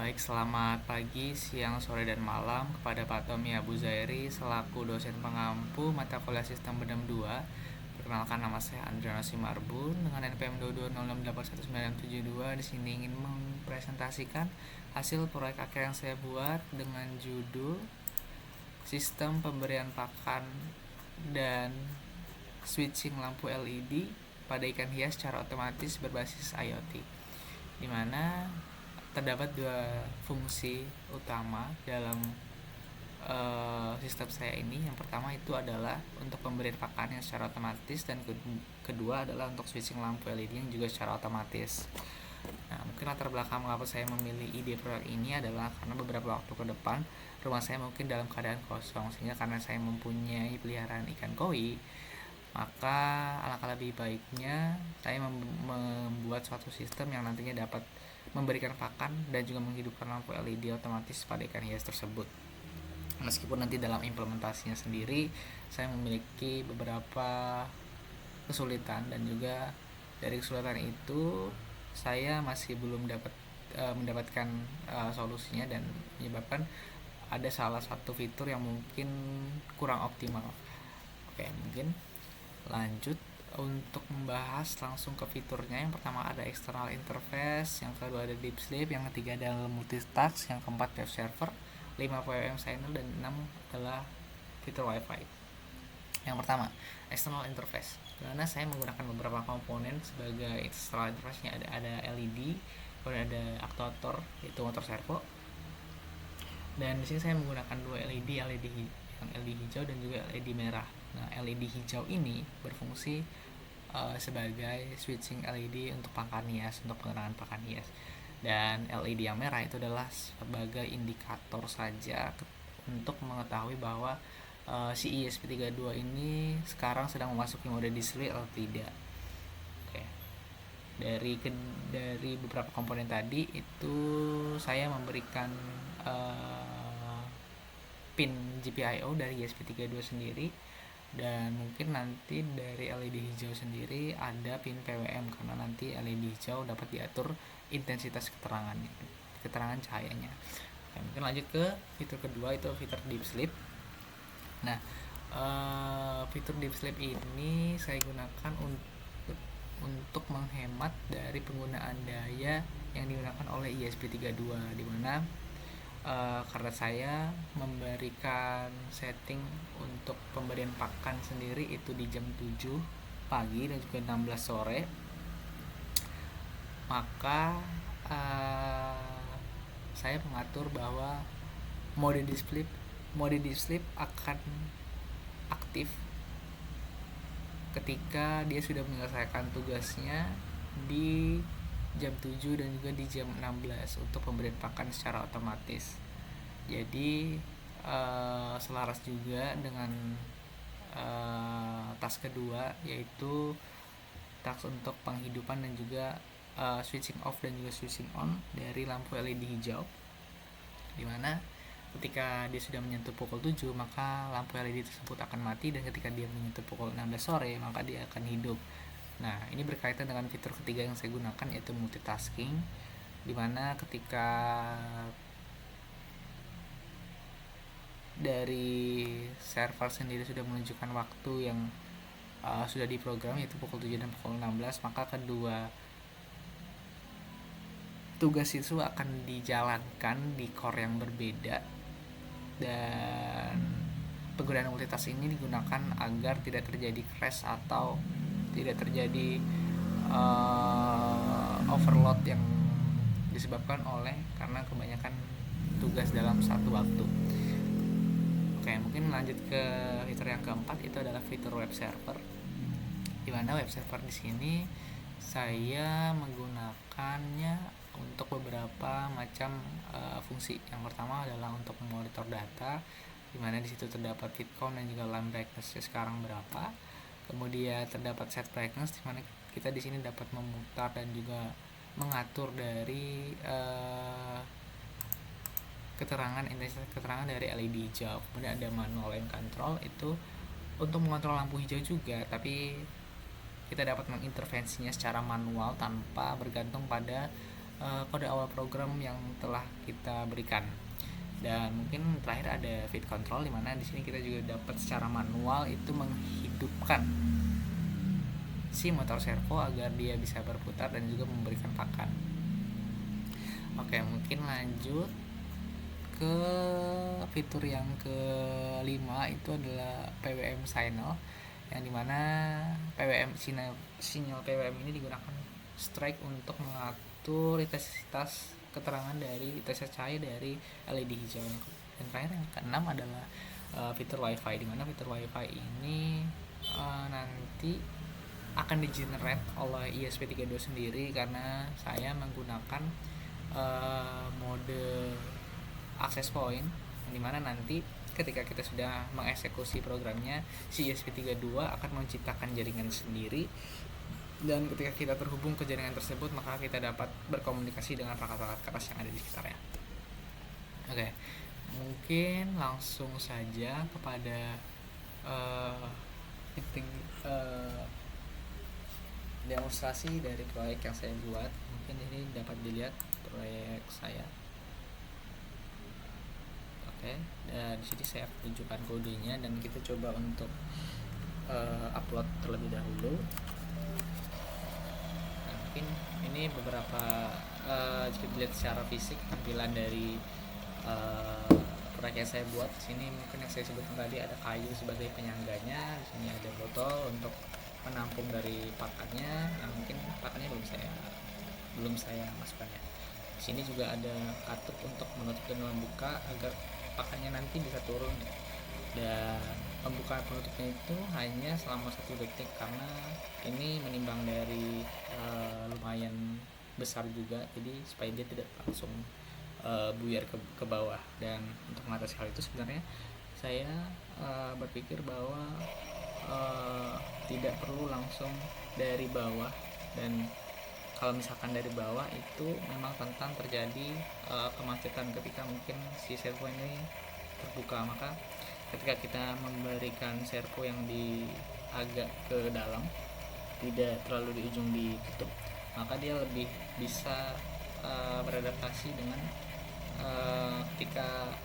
Baik, selamat pagi, siang, sore, dan malam kepada Pak Tommy Abu Zairi selaku dosen pengampu mata kuliah Sistem Bedam 2. Perkenalkan, nama saya Andriano Simarbun dengan NPM 220681972. Di sini ingin mempresentasikan hasil proyek akhir yang saya buat dengan judul Sistem Pemberian Pakan dan Switching Lampu LED pada ikan hias secara otomatis berbasis IoT, di mana terdapat dua fungsi utama dalam sistem saya ini. Yang pertama itu adalah untuk pemberian pakan yang secara otomatis, dan kedua adalah untuk switching lampu LED yang juga secara otomatis. Nah, mungkin latar belakang mengapa saya memilih ide proyek ini adalah karena beberapa waktu ke depan rumah saya mungkin dalam keadaan kosong, sehingga karena saya mempunyai peliharaan ikan koi, maka alangkah lebih baiknya saya membuat suatu sistem yang nantinya dapat memberikan pakan dan juga menghidupkan lampu LED otomatis pada ikan hias tersebut. Meskipun nanti dalam implementasinya sendiri saya memiliki beberapa kesulitan, dan juga dari kesulitan itu saya masih belum mendapatkan solusinya, dan menyebabkan ada salah satu fitur yang mungkin kurang optimal. Oke, mungkin lanjut untuk membahas langsung ke fiturnya. Yang pertama ada external interface, yang kedua ada deep sleep, yang ketiga ada multitask, yang keempat web server, 5 PWM signal, dan 6 adalah fitur wifi. Yang pertama, external interface, karena saya menggunakan beberapa komponen sebagai external interface-nya. Ada LED, kemudian ada aktuator yaitu motor servo, dan di sini saya menggunakan dua LED, yang LED hijau dan juga LED merah. Nah, LED hijau ini berfungsi sebagai switching LED untuk pakan hias, untuk penerangan pakan hias, dan LED yang merah itu adalah sebagai indikator saja untuk mengetahui bahwa si ESP32 ini sekarang sedang memasuki mode display atau tidak. Oke. Dari beberapa komponen tadi itu saya memberikan pin GPIO dari ESP32 sendiri, dan mungkin nanti dari LED hijau sendiri ada pin PWM, karena nanti LED hijau dapat diatur intensitas keterangan cahayanya. Oke, mungkin lanjut ke fitur kedua, itu fitur deep sleep. Nah, fitur deep sleep ini saya gunakan untuk menghemat dari penggunaan daya yang digunakan oleh ESP32, di mana karena saya memberikan setting untuk pemberian pakan sendiri itu di jam 7 pagi dan juga 16 sore, maka saya mengatur bahwa mode deep sleep akan aktif ketika dia sudah menyelesaikan tugasnya di jam 7 dan juga di jam 16 untuk pemberian pakan secara otomatis. Jadi selaras juga dengan task kedua, yaitu task untuk penghidupan dan juga switching off dan juga switching on dari lampu LED hijau, dimana ketika dia sudah menyentuh pukul 7 maka lampu LED tersebut akan mati, dan ketika dia menyentuh pukul 16 sore maka dia akan hidup. Nah, ini berkaitan dengan fitur ketiga yang saya gunakan, yaitu multitasking, dimana ketika dari server sendiri sudah menunjukkan waktu yang sudah diprogram, yaitu pukul 7 dan pukul 16, maka kedua tugas itu akan dijalankan di core yang berbeda, dan penggunaan multitasking ini digunakan agar tidak terjadi crash atau tidak terjadi overload yang disebabkan karena kebanyakan tugas dalam satu waktu. Oke, mungkin lanjut ke fitur yang keempat, itu adalah fitur web server, di mana web server di sini saya menggunakannya untuk beberapa macam fungsi. Yang pertama adalah untuk memonitor data, di mana di situ terdapat feed count dan juga line brightness sekarang berapa. Kemudian terdapat set brightness, di mana kita di sini dapat memutar dan juga mengatur dari intensitas keterangan dari LED hijau. Kemudian ada manual line control, itu untuk mengontrol lampu hijau juga, tapi kita dapat mengintervensinya secara manual tanpa bergantung pada kode awal program yang telah kita berikan. Dan mungkin terakhir ada feed control, dimana di sini kita juga dapat secara manual itu menghidupkan si motor servo agar dia bisa berputar dan juga memberikan pakan. Oke, mungkin lanjut ke fitur yang kelima, itu adalah PWM signal, yang dimana sinyal PWM ini digunakan strike untuk mengatur intensitas keterangan dari intensitas cahaya dari LED hijau. Dan terakhir yang keenam adalah fitur WiFi, dimana fitur WiFi ini nanti akan di-generate oleh ESP32 sendiri, karena saya menggunakan mode access point, dimana nanti ketika kita sudah mengeksekusi programnya, si ESP32 akan menciptakan jaringan sendiri, dan ketika kita terhubung ke jaringan tersebut maka kita dapat berkomunikasi dengan perangkat-perangkat keras yang ada di sekitarnya. Oke, mungkin langsung saja kepada demonstrasi dari proyek yang saya buat. Mungkin ini dapat dilihat proyek saya. Oke, dan di sini saya tunjukkan kodenya dan kita coba untuk upload terlebih dahulu. Nah, mungkin ini beberapa jika dilihat secara fisik tampilan dari proyek yang saya buat. Sini mungkin yang saya sebutkan tadi ada kayu sebagai penyangganya, di sini ada botol untuk menampung dari pakannya, yang mungkin pakannya belum saya masukkan ya. Di sini juga ada katup untuk menutup dan membuka agar pakannya nanti bisa turun ya. Dan pembukaan penutupnya itu hanya selama 1 detik, karena ini menimbang dari lumayan besar juga, jadi supaya dia tidak langsung buyar ke bawah. Dan untuk mengatasi hal itu sebenarnya saya berpikir bahwa tidak perlu langsung dari bawah, dan kalau misalkan dari bawah itu memang rentan terjadi kemacetan ketika mungkin si servo ini terbuka. Maka ketika kita memberikan servo yang di agak ke dalam, tidak terlalu di ujung ditutup, maka dia lebih bisa beradaptasi dengan ketika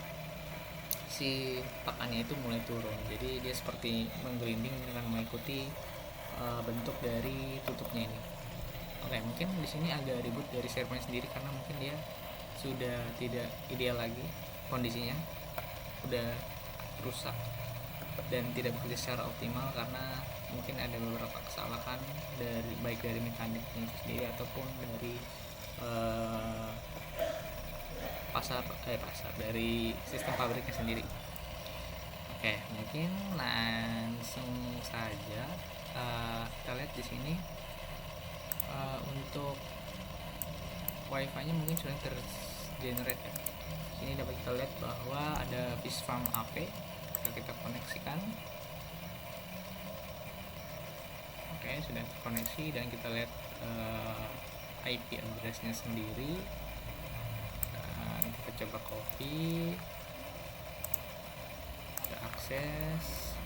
si pakannya itu mulai turun. Jadi dia seperti menggelinding dengan mengikuti bentuk dari tutupnya ini. Oke, mungkin di sini agak ribut dari servernya sendiri karena mungkin dia sudah tidak ideal lagi kondisinya, udah rusak dan tidak bekerja secara optimal karena mungkin ada beberapa kesalahan baik dari mekaniknya itu sendiri ataupun dari dari sistem pabriknya sendiri. Oke, mungkin langsung saja kita lihat di sini untuk wifi-nya mungkin sudah tergenerate ya. Sini dapat kita lihat bahwa ada Fishfarm AP, kita koneksikan. Oke, sudah terkoneksi dan kita lihat IP address-nya sendiri. Kita coba copy, kita akses.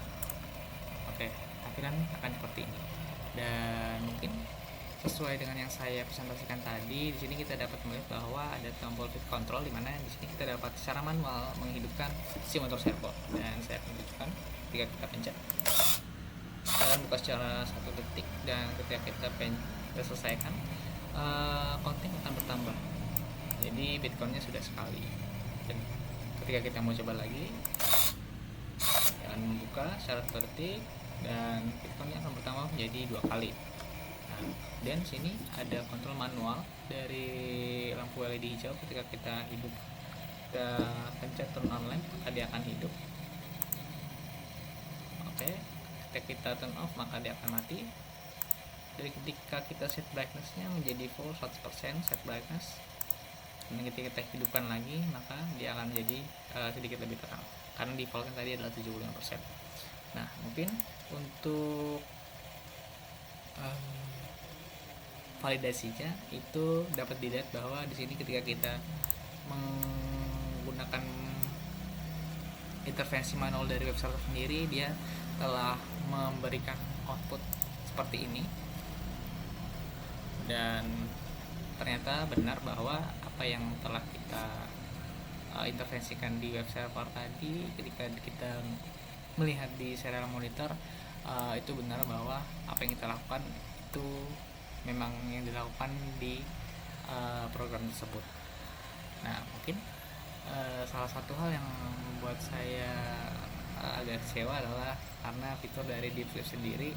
Oke, tampilan akan seperti ini. Dan mungkin sesuai dengan yang saya presentasikan tadi, di sini kita dapat melihat bahwa ada tombol feed control, di mana di sini kita dapat secara manual menghidupkan si motor servo. Dan saya akan tunjukkan ketika kita pencet dan buka secara 1 detik, dan ketika kita selesaikan konten akan bertambah. Jadi bitcoinnya sudah sekali, dan ketika kita mau coba lagi akan membuka secara 1 detik dan bitcoinnya akan bertambah menjadi 2 kali. Nah, dan sini ada kontrol manual dari lampu LED hijau. Ketika kita pencet turn on lamp maka dia akan hidup. Oke, ketika kita turn off maka dia akan mati. Jadi ketika kita set brightness-nya menjadi full 100% set brightness, dan ketika kita hidupkan lagi maka dia akan menjadi sedikit lebih terang, karena defaultnya tadi adalah 75%. Nah, mungkin untuk validasinya itu dapat dilihat bahwa di sini ketika kita menggunakan intervensi manual dari web server sendiri, dia telah memberikan output seperti ini. Dan ternyata benar bahwa apa yang telah kita intervensikan di web server tadi, ketika kita melihat di serial monitor, itu benar bahwa apa yang kita lakukan itu memang yang dilakukan di program tersebut. Nah, mungkin salah satu hal yang membuat saya agak kecewa adalah karena fitur dari DeepSleep sendiri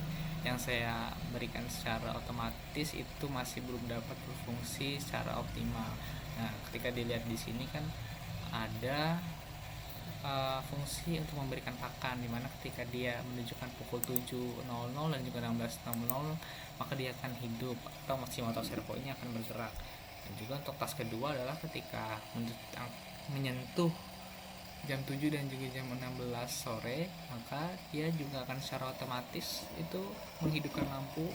yang saya berikan secara otomatis itu masih belum dapat berfungsi secara optimal. Nah, ketika dilihat di sini kan ada fungsi untuk memberikan pakan, dimana ketika dia menunjukkan pukul 7.00 dan juga 16.00 maka dia akan hidup atau si motor servo ini akan bergerak. Dan juga untuk task kedua adalah ketika menyentuh jam 7 dan juga jam 16 sore, maka dia juga akan secara otomatis itu menghidupkan lampu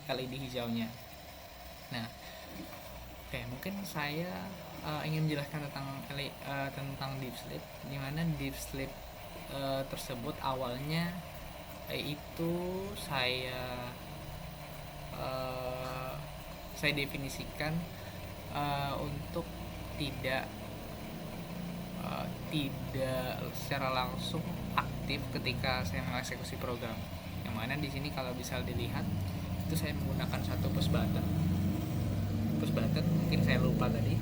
LED hijaunya. Nah, oke, mungkin saya ingin menjelaskan tentang deep sleep, di mana deep sleep tersebut awalnya itu saya definisikan untuk tidak secara langsung aktif ketika saya mengeksekusi program. Yang mana di sini kalau bisa dilihat itu saya menggunakan satu push button. Mungkin saya lupa tadi.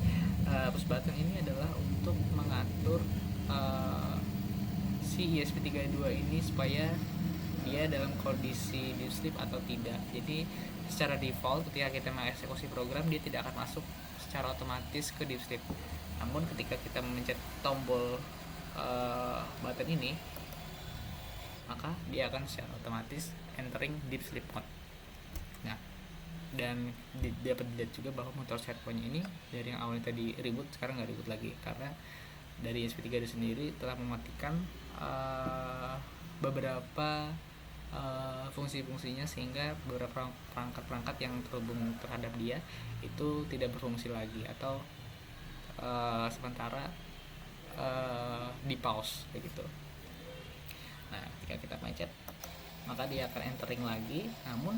Push button ini adalah untuk mengatur si ESP32 ini supaya dia dalam kondisi deep sleep atau tidak. Jadi secara default ketika kita mengeksekusi program dia tidak akan masuk secara otomatis ke deep sleep. Namun ketika kita memencet tombol button ini, maka dia akan secara otomatis entering deep sleep mode. Nah, dan dapat dilihat juga bahwa motor servonya ini dari yang awalnya tadi reboot sekarang nggak reboot lagi, karena dari SP3 sendiri telah mematikan beberapa fungsi-fungsinya, sehingga beberapa perangkat-perangkat yang terhubung terhadap dia itu tidak berfungsi lagi atau sementara di pause begitu. Nah, ketika kita pencet maka dia akan entering lagi. Namun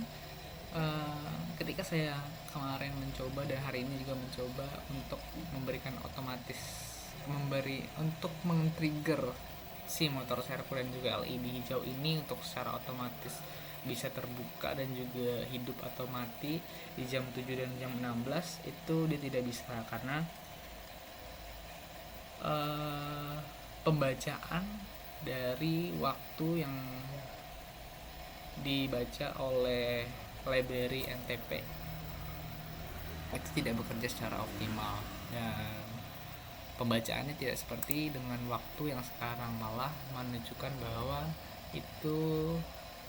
ketika saya kemarin mencoba dan hari ini juga mencoba untuk memberikan untuk men-trigger si motor servo dan juga LED hijau ini untuk secara otomatis bisa terbuka dan juga hidup atau mati di jam 7 dan jam 16, itu dia tidak bisa karena pembacaan dari waktu yang dibaca oleh library NTP itu tidak bekerja secara optimal, dan pembacaannya tidak seperti dengan waktu yang sekarang, malah menunjukkan bahwa itu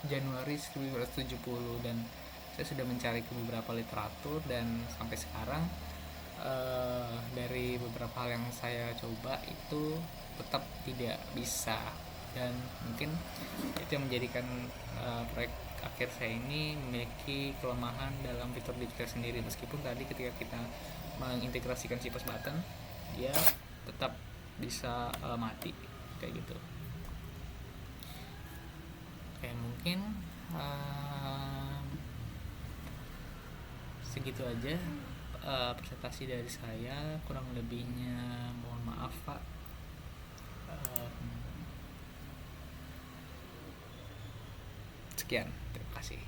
Januari 1970. Dan saya sudah mencari ke beberapa literatur dan sampai sekarang dari beberapa hal yang saya coba itu tetap tidak bisa, dan mungkin itu yang menjadikan proyek akhir saya ini memiliki kelemahan dalam fitur digital sendiri. Meskipun tadi ketika kita mengintegrasikan si push button dia tetap bisa mati kayak gitu. Oke, mungkin segitu aja presentasi dari saya, kurang lebihnya mohon maaf Pak. Sekian, terima kasih.